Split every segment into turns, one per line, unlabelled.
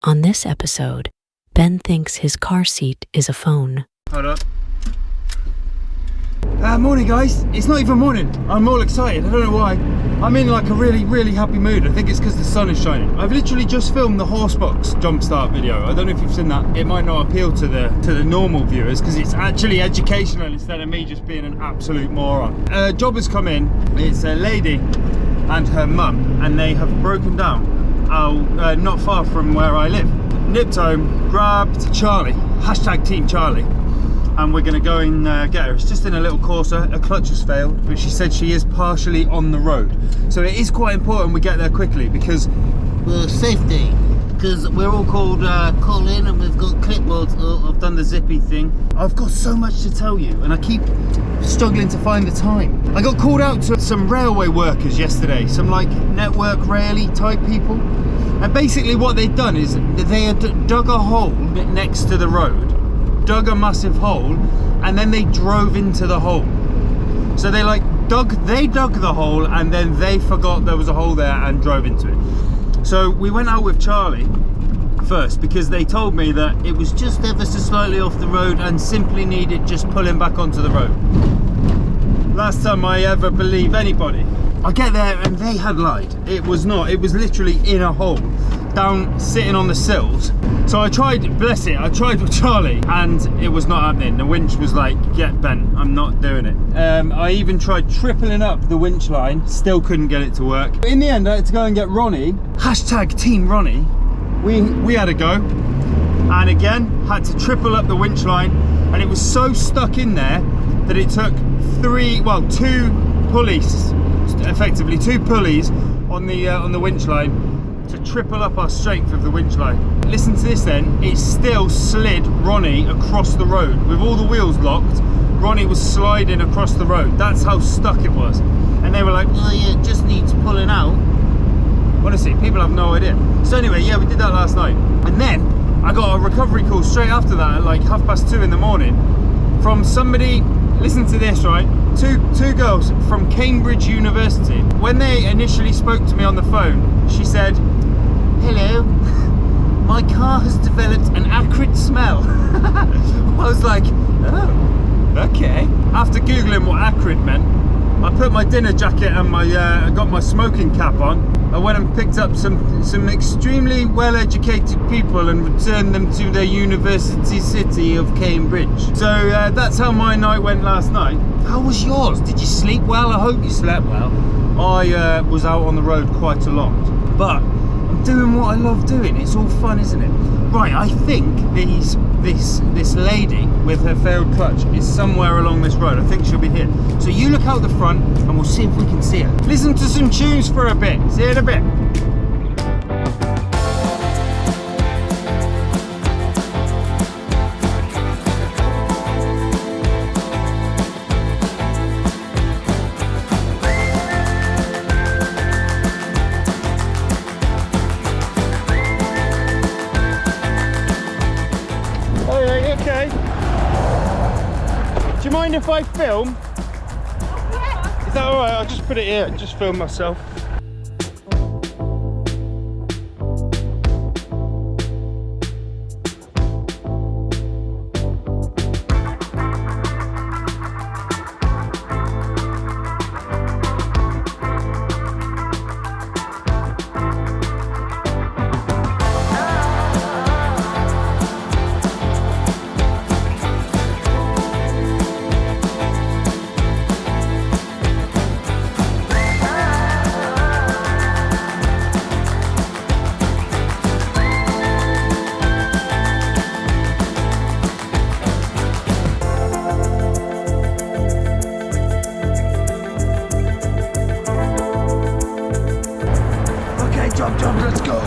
On this episode, Ben thinks his car seat is a phone.
Hold up. Morning guys. It's not even morning. I'm all excited. I don't know why. I'm in like a really happy mood. I think it's because the sun is shining. I've literally just filmed the Horsebox jump start video. I don't know if you've seen that. It might not appeal to the normal viewers because it's actually educational instead of me just being an absolute moron. A job has come in. It's a lady and her mum, and they have broken down not far from where I live. Nipped home, grabbed Charlie, hashtag Team Charlie, and we're gonna go and get her. It's just in a little Corsa, her clutch has failed, but she said she is partially on the road. So it is quite important we get there quickly because safety, because we're all called call in and we've got clipboards. I've done the zippy thing. I've got so much to tell you and I keep struggling to find the time. I got called out to some railway workers yesterday, some like network raily type people. And basically what they'd done is they had dug a hole next to the road, dug a massive hole, and then they drove into the hole. So they dug the hole and then they forgot there was a hole there and drove into it. So we went out with Charlie first because they told me that it was just ever so slightly off the road and simply needed just pulling back onto the road. Last time I ever believe anybody. I get there and they had lied. It was not, it was literally in a hole, down, sitting on the sills. So I tried, bless it, I tried with Charlie and it was not happening. The winch was like, get bent, I'm not doing it. I even tried tripling up the winch line, still couldn't get it to work. In the end, I had to go and get Ronnie, hashtag Team Ronnie. We had a go. And again, had to triple up the winch line and it was so stuck in there that it took two pulleys, effectively two pulleys on the winch line to triple up our strength of the winch line. Listen to this then, it still slid Ronnie across the road. With all the wheels locked, Ronnie was sliding across the road. That's how stuck it was. And they were like, oh yeah, it just needs pulling out. Honestly, people have no idea. So anyway, yeah, we did that last night. And then I got a recovery call straight after that at like 2:30 in the morning from somebody. Listen to this, right? Two girls from Cambridge University. When they initially spoke to me on the phone, she said, hello, my car has developed an acrid smell. I was like, oh, okay. After Googling what acrid meant, I put my dinner jacket and I got my smoking cap on. I went and picked up some extremely well-educated people and returned them to their university city of Cambridge. So that's how my night went last night. How was yours? Did you sleep well? I hope you slept well. I was out on the road quite a lot, but I'm doing what I love doing. It's all fun, isn't it? Right, I think this lady with her failed clutch is somewhere along this road. I think she'll be here. So you look out the front and we'll see if we can see her. Listen to some tunes for a bit. See you in a bit. Okay. Do you mind if I film? Yeah. Is that alright? I'll just put it here and just film myself. Jump, let's go.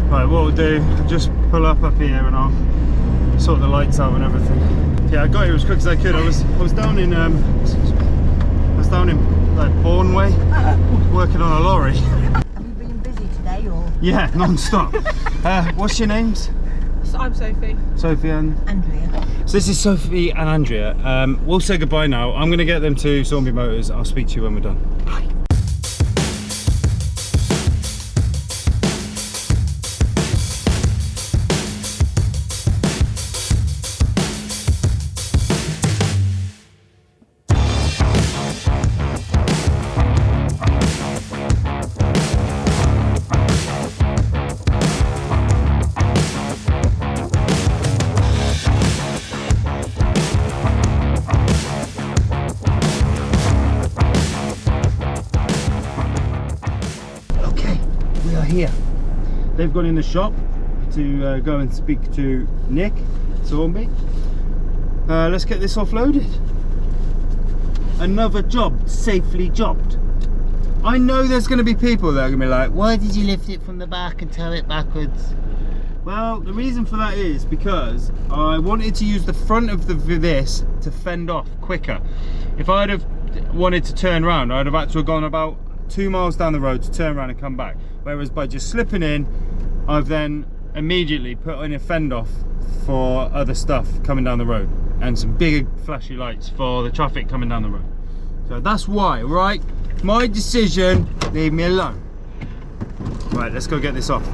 Right, what we'll do, just pull up here and I'll sort the lights out and everything. Yeah, I got here as quick as I could. I was down in like Bourneway, working on a lorry.
Have you been busy today or?
Yeah, non-stop. What's your names?
I'm Sophie.
Sophie and?
Andrea.
So this is Sophie and Andrea. We'll say goodbye now. I'm going to get them to Zombie Motors. I'll speak to you when we're done. Bye. Here they've gone in the shop to go and speak to Nick Zombie. Let's get this offloaded. Another job safely jobbed. I know there's going to be people that are going to be like, why did you lift it from the back and tow it backwards? Well, the reason for that is because I wanted to use the front of this to fend off quicker. If I'd have wanted to turn around, I'd have had to have gone about 2 miles down the road to turn around and come back. Whereas by just slipping in, I've then immediately put in a fend off for other stuff coming down the road and some big flashy lights for the traffic coming down the road. So that's why, right? My decision, leave me alone. Right, let's go get this off.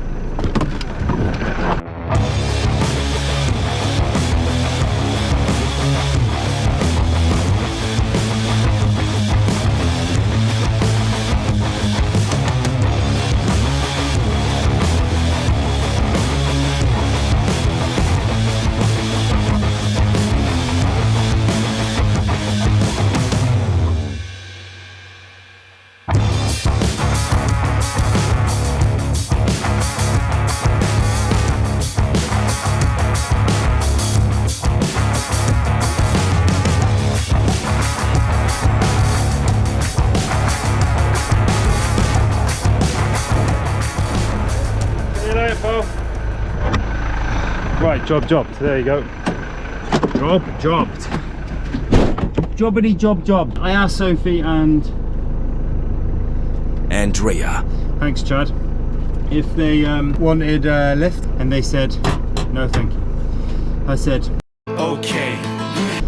Right, job. There you go. Jobbed. Jobbity job. I asked Sophie and
Andrea.
Thanks, Chad. If they wanted a lift, and they said no, thank you. I said
Okay.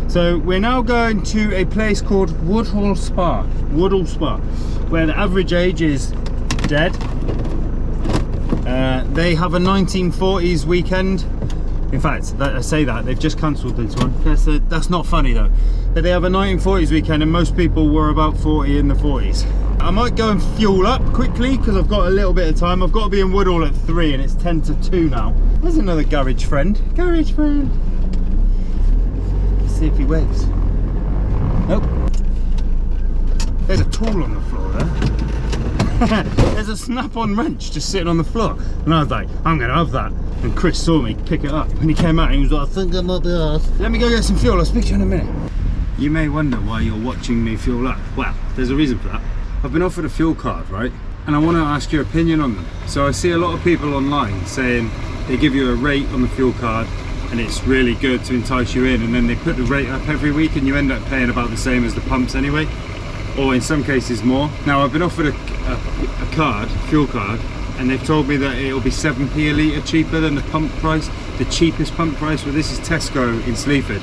so. We're now going to a place called Woodhall Spa, where the average age is dead. They have a 1940s weekend. In fact, I say that, they've just cancelled this one. That's not funny though. But they have a 1940s weekend and most people were about 40 in the 40s. I might go and fuel up quickly because I've got a little bit of time. I've got to be in Woodhall at 3 and it's 10 to 2 now. There's another garage friend. Let's see if he waves. Nope. There's a tool on the floor there. There's a snap-on wrench just sitting on the floor. And I was like, I'm going to have that. And Chris saw me pick it up. When he came out, he was like, I think I might be asked. Let me go get some fuel. I'll speak to you in a minute. You may wonder why you're watching me fuel up. Well, there's a reason for that. I've been offered a fuel card, right? And I want to ask your opinion on them. So I see a lot of people online saying they give you a rate on the fuel card and it's really good to entice you in, and then they put the rate up every week and you end up paying about the same as the pumps anyway, or in some cases more. Now I've been offered a fuel card, and they've told me that it'll be 7p a litre cheaper than the pump price, the cheapest pump price. Well, this is Tesco in Sleaford,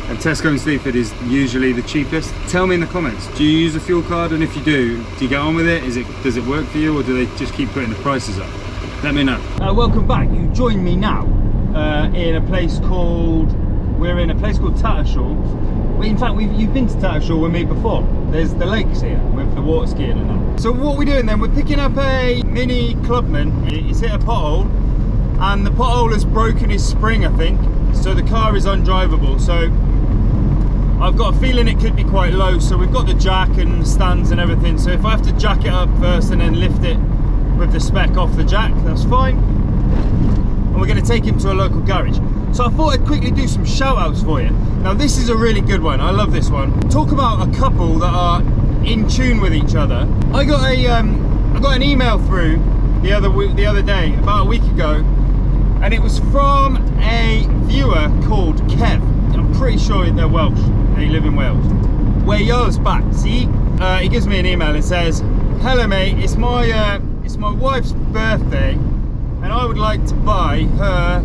and Tesco in Sleaford is usually the cheapest. Tell me in the comments, do you use a fuel card, and if you do you get on with it? Does it work for you, or do they just keep putting the prices up? Let me know. Welcome back. You join me now in a place called Tattershall. In fact, you've been to Tattershall with me before. There's the lakes here with the water skiing and that. So what we're doing then, we're picking up a Mini Clubman. He's hit a pothole and the pothole has broken his spring, I think. So the car is undrivable. So I've got a feeling it could be quite low. So we've got the jack and the stands and everything. So if I have to jack it up first and then lift it with the Spec off the jack, that's fine. And we're going to take him to a local garage. So I thought I'd quickly do some shout outs for you. Now this is a really good one, I love this one. Talk about a couple that are in tune with each other. I got an email through the other day, about a week ago, and it was from a viewer called Kev. I'm pretty sure they're Welsh, they live in Wales. Where yours back, see? He gives me an email and says, hello mate, it's my wife's birthday and I would like to buy her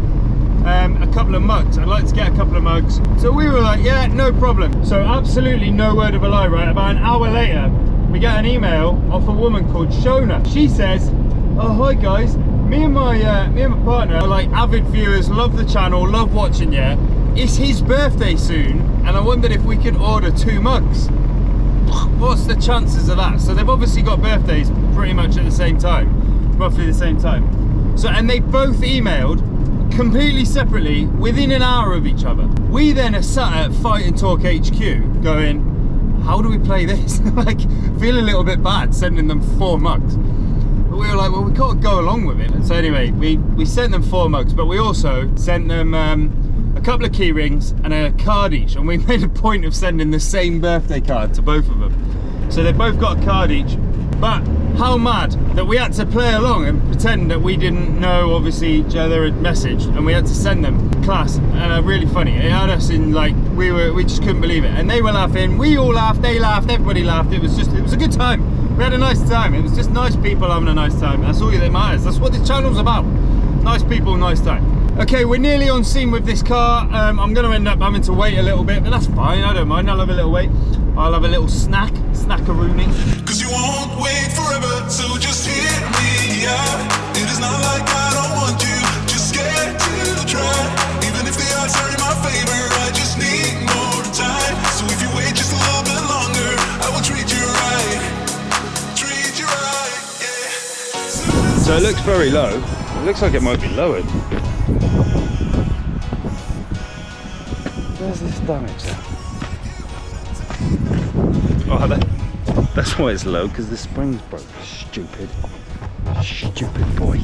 a couple of mugs. I'd like to get a couple of mugs. So we were like, yeah, no problem. So absolutely no word of a lie, right? About an hour later, we get an email off a woman called Shona. She says, oh, hi guys. Me and my partner are like avid viewers, love the channel, love watching you. It's his birthday soon, and I wondered if we could order 2 mugs. What's the chances of that? So they've obviously got birthdays pretty much at the same time, roughly the same time. So, and they both emailed completely separately within an hour of each other. We then are sat at Fight and Talk HQ going, how do we play this? Like, feel a little bit bad sending them 4 mugs. But we were like, well, we can't go along with it. And so anyway, we sent them 4 mugs, but we also sent them a couple of key rings and a card each, and we made a point of sending the same birthday card to both of them. So they both got a card each. But how mad that we had to play along and pretend that we didn't know, obviously, each other had messaged, and we had to send them. Class. Really funny. It had us in, like, we just couldn't believe it. And they were laughing, we all laughed, they laughed, everybody laughed. It was a good time. We had a nice time. It was just nice people having a nice time. That's all that matters. That's what this channel's about. Nice people, nice time. Okay, we're nearly on scene with this car. I'm going to end up having to wait a little bit, but that's fine. I don't mind. I'll have a little wait. I'll have a little snackaroonie.
Cause you won't wait forever, so just hear me out. It is not like I don't want you, just scared to try. Even if the odds are in my favor, I just need more time. So if you wait just a little bit longer, I will treat you right. Treat you right, yeah.
So it looks very low. It looks like it might be lowered. Where's this damage then? Oh, that's why it's low, because the spring's broke. Stupid boy.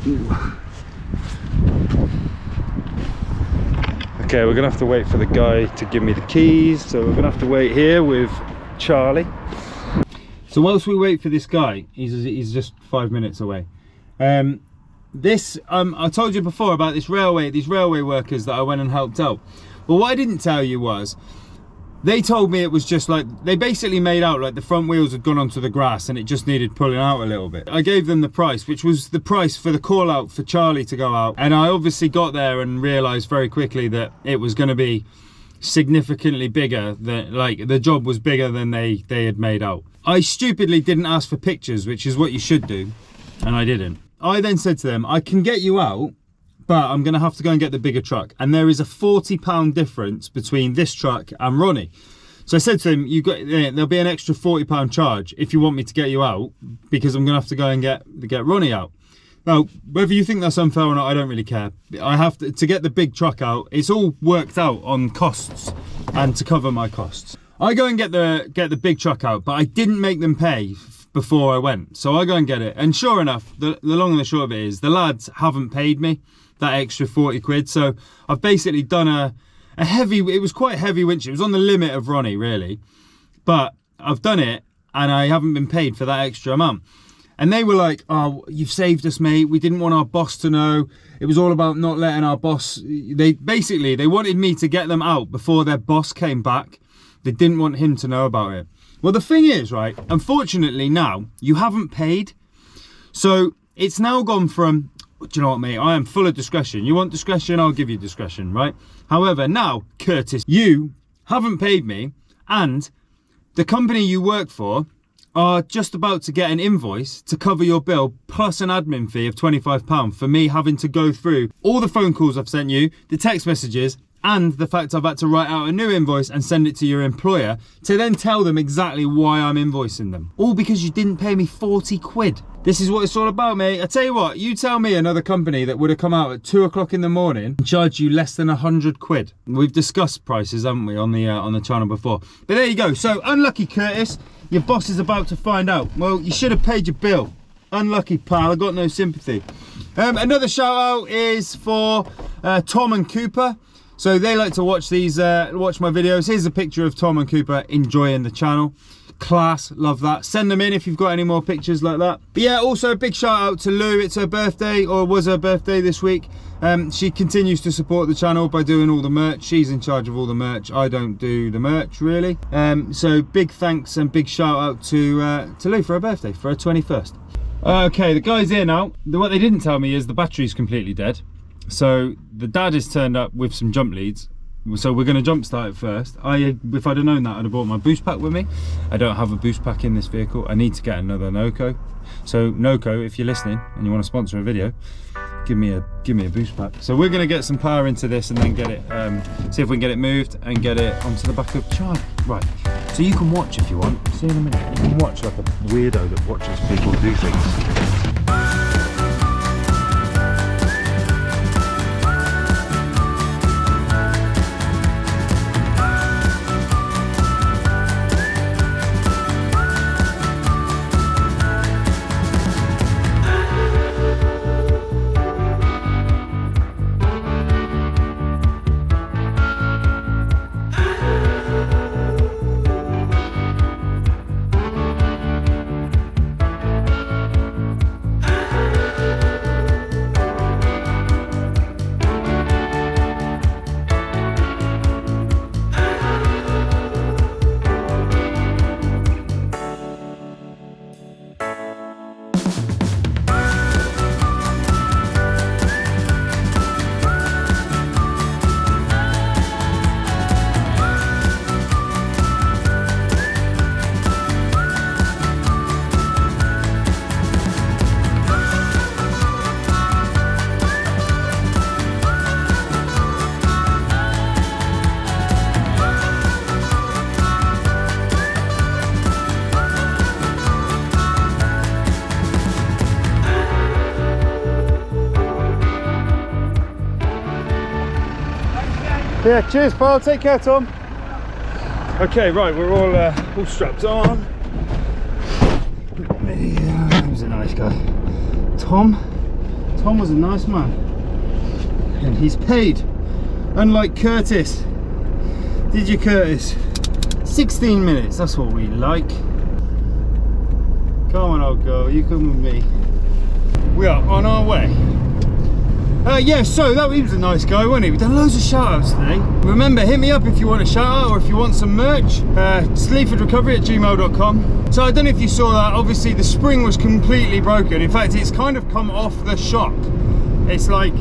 Ooh. Okay, we're gonna have to wait for the guy to give me the keys, so we're gonna have to wait here with Charlie. So whilst we wait for this guy, he's just 5 minutes away. I told you before about these railway workers that I went and helped out. Well, what I didn't tell you was, they told me it was just like, they basically made out like the front wheels had gone onto the grass and it just needed pulling out a little bit. I gave them the price, which was the price for the call out for Charlie to go out. And I obviously got there and realized very quickly that it was going to be significantly bigger, than, like, the job was bigger than they had made out. I stupidly didn't ask for pictures, which is what you should do, and I didn't. I then said to them, I can get you out, but I'm going to have to go and get the bigger truck. And there is a £40 difference between this truck and Ronnie. So I said to him, there'll be an extra £40 charge if you want me to get you out, because I'm going to have to go and get Ronnie out. Now, whether you think that's unfair or not, I don't really care. I have to get the big truck out. It's all worked out on costs and to cover my costs. I go and get the big truck out, but I didn't make them pay before I went. So I go and get it. And sure enough, the long and the short of it is, the lads haven't paid me that extra 40 quid. So I've basically done a heavy, it was quite a heavy winch. It was on the limit of Ronnie, really. But I've done it and I haven't been paid for that extra amount. And they were like, oh, you've saved us, mate. We didn't want our boss to know. It was all about not letting our boss... They wanted me to get them out before their boss came back. They didn't want him to know about it. Well, the thing is, right, unfortunately now, you haven't paid. So it's now gone from, do you know what, mate? I am full of discretion. You want discretion? I'll give you discretion, right? However, now, Curtis, you haven't paid me, and the company you work for are just about to get an invoice to cover your bill plus an admin fee of £25 for me having to go through all the phone calls I've sent you, the text messages, and the fact I've had to write out a new invoice and send it to your employer to then tell them exactly why I'm invoicing them. All because you didn't pay me 40 quid. This is what it's all about, mate. I tell you what, you tell me another company that would have come out at 2 o'clock in the morning and charged you less than 100 quid. We've discussed prices, haven't we, on the channel before. But there you go. So, unlucky, Curtis. Your boss is about to find out. Well, you should have paid your bill. Unlucky, pal. I got no sympathy. Another shout out is for Tom and Cooper. So they like to watch these, watch my videos. Here's a picture of Tom and Cooper enjoying the channel. Class, love that. Send them in if you've got any more pictures like that. But yeah, also a big shout out to Lou. It's her birthday, or was her birthday this week. She continues to support the channel by doing all the merch. She's in charge of all the merch. I don't do the merch really. So big thanks and big shout out to Lou for her birthday, for her 21st. Okay, the guy's here now. What they didn't tell me is the battery's completely dead. So the dad has turned up with some jump leads. So we're going to jump start it first. If I'd have known that, I'd have brought my boost pack with me. I don't have a boost pack in this vehicle. I need to get another Noco. So Noco, if you're listening and you want to sponsor a video, give me a boost pack. So we're going to get some power into this and then get it, see if we can get it moved and get it onto the back of Charlie. Right. So you can watch if you want. See you in a minute. You can watch like a weirdo that watches people do things. Yeah, cheers pal, take care Tom. Okay, right, we're all strapped on. He was a nice guy. Tom was a nice man. And he's paid. Unlike Curtis. Did you, Curtis? 16 minutes, that's what we like. Come on old girl, you come with me. We are on our way. Yeah, so he was a nice guy, wasn't he? We've done loads of shout outs today. Remember, hit me up if you want a shout out or if you want some merch. sleafordrecovery@gmail.com. So I don't know if you saw that, obviously the spring was completely broken. In fact, it's kind of come off the shock. It's like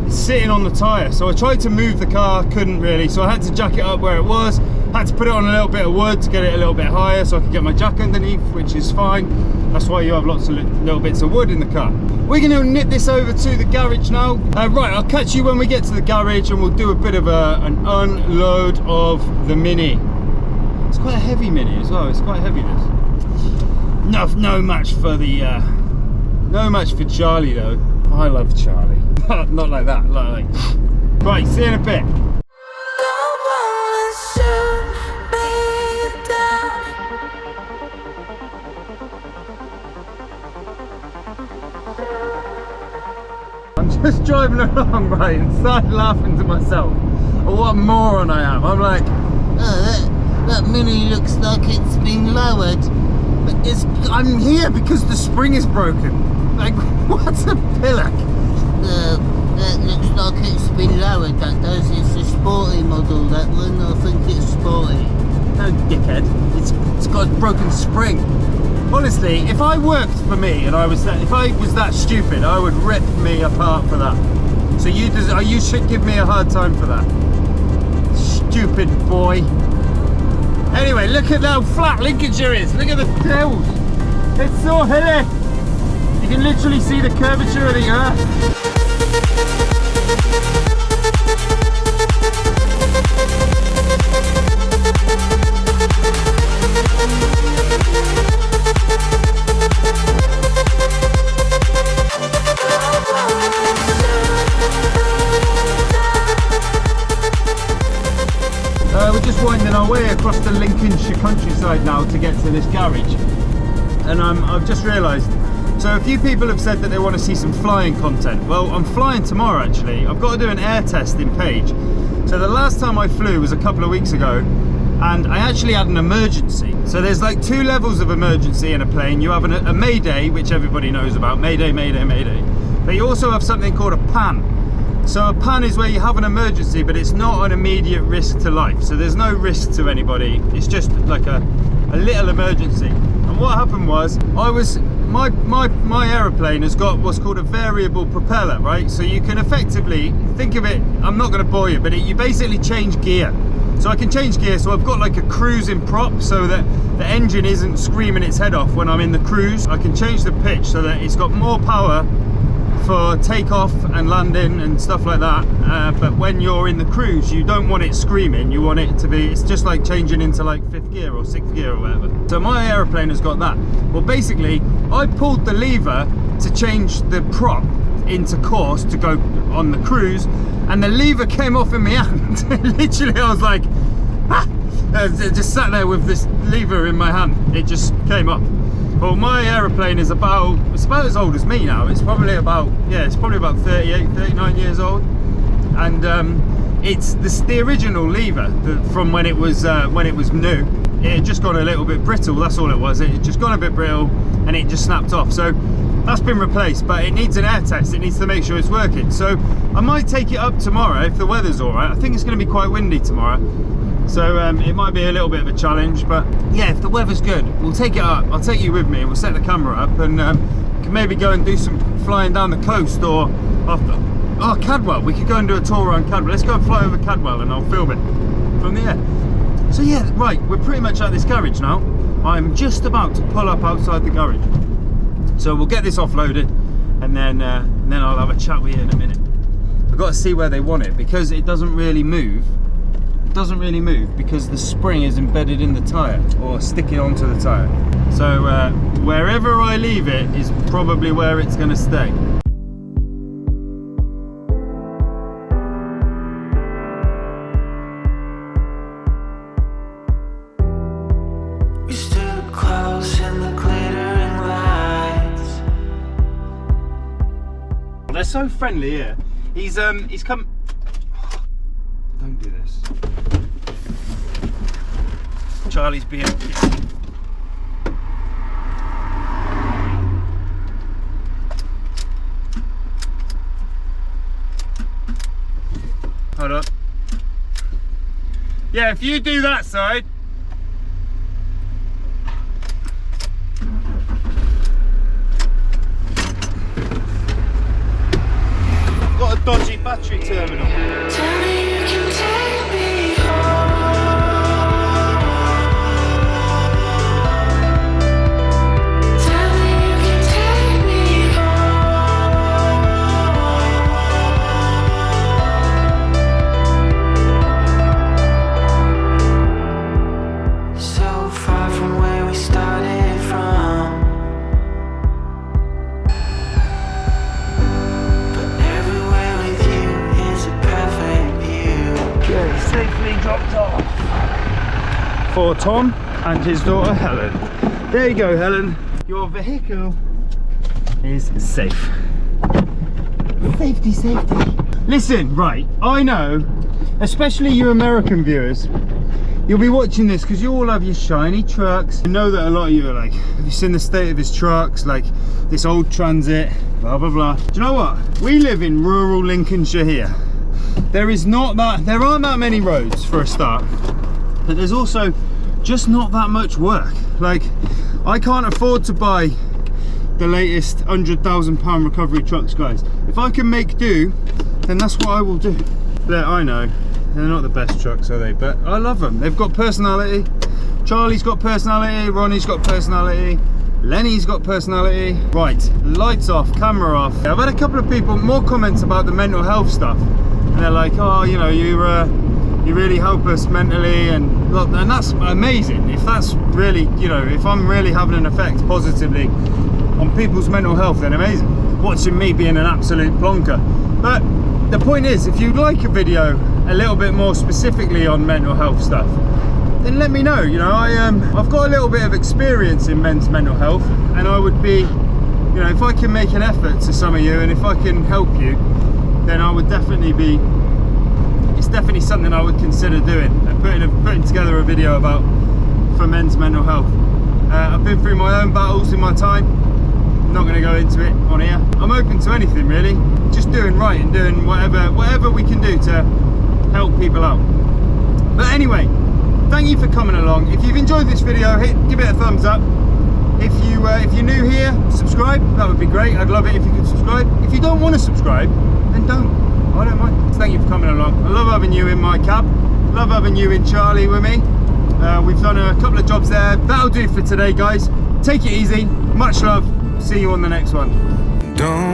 sitting on the tyre. So I tried to move the car, couldn't really. So I had to jack it up where it was. Had to put it on a little bit of wood to get it a little bit higher so I could get my jack underneath, which is fine. That's why you have lots of little bits of wood in the car. We're going to nip this over to the garage now. Right, I'll catch you when we get to the garage and we'll do a bit of an unload of the Mini. It's quite a heavy Mini as well, it's quite heavy this. No match for the, no match for Charlie though. I love Charlie. Not like that, like. Right, see you in a bit. Just driving along, right, and started laughing to myself. Oh, what a moron I am. I'm like, oh, that Mini looks like it's been lowered. But I'm here because the spring is broken. Like, what a pillock. That looks like it's been lowered, that does. It's a sporty model, that one. I think it's sporty. No, dickhead. It's got a broken spring. Honestly, if I worked for me and if I was that stupid, I would rip me apart for that. So you should give me a hard time for that. Stupid boy. Anyway, look at how flat Lincolnshire is. Look at the hills. It's so hilly. You can literally see the curvature of the earth. We're just winding our way across the Lincolnshire countryside now to get to this garage, and I've just realised, so a few people have said that they want to see some flying content. Well, I'm flying tomorrow actually. I've got to do an air test in Page. So the last time I flew was a couple of weeks ago, and I actually had an emergency. So there's like 2 levels of emergency in a plane. You have a mayday, which everybody knows about, mayday, mayday, mayday. But you also have something called a PAN. So a PAN is where you have an emergency, but it's not an immediate risk to life. So there's no risk to anybody. It's just like a little emergency. And what happened was, I was my aeroplane has got what's called a variable propeller, right? So you can effectively think of it, I'm not going to bore you, but you basically change gear. So I can change gear, so I've got like a cruising prop so that the engine isn't screaming its head off when I'm in the cruise. I can change the pitch so that it's got more power for takeoff and landing and stuff like that, but when you're in the cruise you don't want it screaming, you want it to be, it's just like changing into like 5th gear or 6th gear or whatever. So my aeroplane has got that. Well, basically I pulled the lever to change the prop into course to go on the cruise, and the lever came off in my hand. Literally I was like, ah! I just sat there with this lever in my hand, it just came up. Well, my aeroplane is about as old as me now. It's probably about 38, 39 years old, and it's the original lever from when it was new. It had just got a little bit brittle. That's all it was. It had just gone a bit brittle, and it just snapped off. So that's been replaced, but it needs an air test. It needs to make sure it's working. So I might take it up tomorrow if the weather's all right. I think it's going to be quite windy tomorrow. So it might be a little bit of a challenge, but yeah, if the weather's good, we'll take it up. I'll take you with me. We'll set the camera up, and can maybe go and do some flying down the coast, or Cadwell. We could go and do a tour around Cadwell. Let's go and fly over Cadwell, and I'll film it from the air. So yeah, right, we're pretty much at this garage now. I'm just about to pull up outside the garage. So we'll get this offloaded, and then I'll have a chat with you in a minute. I've got to see where they want it, because it doesn't really move. Because the spring is embedded in the tyre, or sticking onto the tyre. So wherever I leave it is probably where it's going to stay.
We stood close in the glittering lights.
They're so friendly here. He's come. Don't do this. Charlie's being. Hold up. Yeah, if you do that side. Got a dodgy battery terminal.
Tell me you can take me home. Tell me you can take me home. So far from where we started from.
Safely dropped off for Tom and his daughter Helen. There you go, Helen. Your vehicle is safe. Safety, safety. Listen, right, I know, especially you American viewers, you'll be watching this because you all have your shiny trucks. I know that a lot of you are like, have you seen the state of his trucks? Like this old Transit, blah, blah, blah. Do you know what? We live in rural Lincolnshire here. There aren't that many roads for a start, but there's also just not that much work. Like, I can't afford to buy the latest £100,000 recovery trucks, guys. If I can make do, then that's what I will do. But I know they're not the best trucks, are they? But I love them. They've got personality. Charlie's got personality, Ronnie's got personality, Lenny's got personality. Right, lights off, camera off. I've had a couple of people, more comments about the mental health stuff. And they're like, oh, you know, you really help us mentally, and look, and that's amazing. If that's really, you know, if I'm really having an effect positively on people's mental health, then amazing. Watching me being an absolute plonker. But the point is, if you'd like a video a little bit more specifically on mental health stuff, then let me know. You know, I've got a little bit of experience in men's mental health, and I would be, you know, if I can make an effort to some of you, and if I can help you, then I would definitely be, it's definitely something I would consider doing, and putting together a video about for men's mental health. I've been through my own battles in my time. I'm not going to go into it on here. I'm open to anything really, just doing right and doing whatever we can do to help people out. But anyway, thank you for coming along. If you've enjoyed this video, give it a thumbs up. If you're new here, subscribe. That would be great. I'd love it if you could subscribe. If you don't want to subscribe, then don't. I don't mind. Thank you for coming along. I love having you in my cab. Love having you in Charlie with me. We've done a couple of jobs there. That'll do for today, guys. Take it easy. Much love. See you on the next one.
Don't